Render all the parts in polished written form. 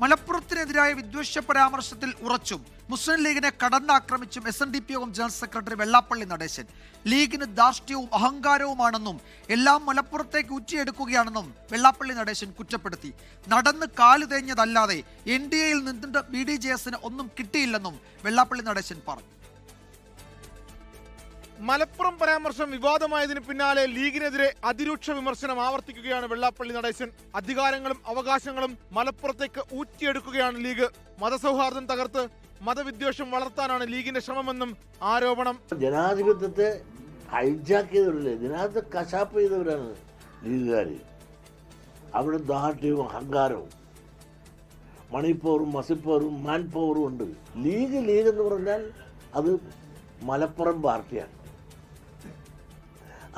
മലപ്പുറത്തിനെതിരായ വിദ്വേഷ പരാമർശത്തിൽ ഉറച്ചും മുസ്ലിം ലീഗിനെ കടന്നാക്രമിച്ചും SNDP യോഗം ജനറൽ സെക്രട്ടറി വെള്ളാപ്പള്ളി നടേശൻ. ലീഗിന് ധാർഷ്ട്യവും അഹങ്കാരവുമാണെന്നും എല്ലാം മലപ്പുറത്തേക്ക് ഊറ്റിയെടുക്കുകയാണെന്നും വെള്ളാപ്പള്ളി നടേശൻ കുറ്റപ്പെടുത്തി. നടന്ന് കാല് തേഞ്ഞതല്ലാതെ NDAയിൽ നിന്നിട്ട് BDJS-ന് ഒന്നും കിട്ടിയില്ലെന്നും വെള്ളാപ്പള്ളി നടേശൻ പറഞ്ഞു. മലപ്പുറം പരാമർശം വിവാദമായതിന് പിന്നാലെ ലീഗിനെതിരെ അതിരൂക്ഷ വിമർശനം ആവർത്തിക്കുകയാണ് വെള്ളാപ്പള്ളി നടേശൻ. അധികാരങ്ങളും അവകാശങ്ങളും മലപ്പുറത്തേക്ക് ഊറ്റിയെടുക്കുകയാണ് ലീഗ്. മതസൗഹാർദ്ദം തകർത്ത് മതവിദ്വേഷം വളർത്താനാണ് ലീഗിന്റെ ശ്രമമെന്നും ആരോപണം. ജനാധിപത്യത്തെ ഹൈജാക്ക് ചെയ്തവരല്ലേ, ജനാധിപത്യ കശാപ്പ് ചെയ്തവരാണ് ലീഗുകാർ. അവിടെ ദാർഢ്യവും അഹങ്കാരവും മണി പവറും മസിൽ പവറും മാൻ പവറും ഉണ്ട്. ലീഗ് എന്ന് പറഞ്ഞാൽ അത് മലപ്പുറം പാർട്ടിയാണ്.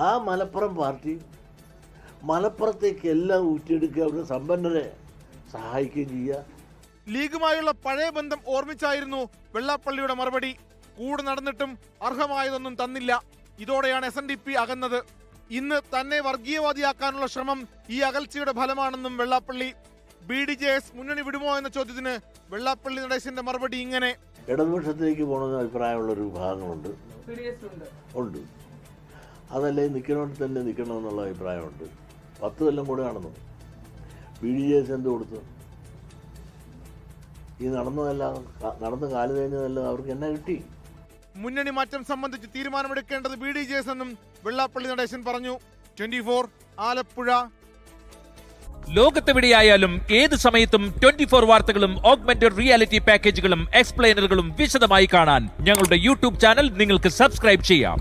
ആ മലപ്പുറം പാർട്ടി മലപ്പുറത്തേക്ക് എല്ലാം ഊറ്റിയെടുക്കുക, അവരുടെ സമ്പന്നരെ സഹായിക്കുകയും ചെയ്യുക. ലീഗുമായുള്ള പഴയ ബന്ധം ഓർമ്മിച്ചായിരുന്നു വെള്ളാപ്പള്ളിയുടെ മറുപടി. കൂടെ നടന്നിട്ടും അർഹമായതൊന്നും തന്നില്ല. ഇതോടെയാണ് SNDP അകന്നത്. ഇന്ന് തന്നെ വർഗീയവാദിയാക്കാനുള്ള ശ്രമം ഈ അകൽച്ചയുടെ ഫലമാണെന്നും വെള്ളാപ്പള്ളി. BDJS മുന്നണി വിടുമോ എന്ന ചോദ്യത്തിന് വെള്ളാപ്പള്ളി നടേശന്റെ മറുപടി ഇങ്ങനെ: ഇടതുപക്ഷത്തിലേക്ക് പോകണമെന്ന് അഭിപ്രായമുള്ളൊരു വിഭാഗങ്ങളുണ്ട്, ഉണ്ട്. അതല്ലേ നിൽക്കണമെങ്കിൽ തന്നെ നിൽക്കണമെന്നുള്ള അഭിപ്രായമുണ്ട്. 10 കൊല്ലം കൂടെ നടന്നു. BDJS എന്ത് കൊടുത്തു? ഈ നടന്ന് കാല് കഴിഞ്ഞതല്ല അവർക്ക് എന്നാ കിട്ടി? മുന്നണി മാറ്റം സംബന്ധിച്ച് തീരുമാനമെടുക്കേണ്ടത് BDJS എന്നും വെള്ളാപ്പള്ളി നടേശൻ പറഞ്ഞു. 24 ആലപ്പുഴ. ലോകത്തെവിടെയായാലും ഏത് സമയത്തും 24 വാർത്തകളും ഓഗ്മെന്റഡ് റിയാലിറ്റി പാക്കേജുകളും എക്സ്പ്ലെയിനറുകളും വിശദമായി കാണാൻ ഞങ്ങളുടെ YouTube ചാനൽ നിങ്ങൾക്ക് സബ്സ്ക്രൈബ് ചെയ്യാം.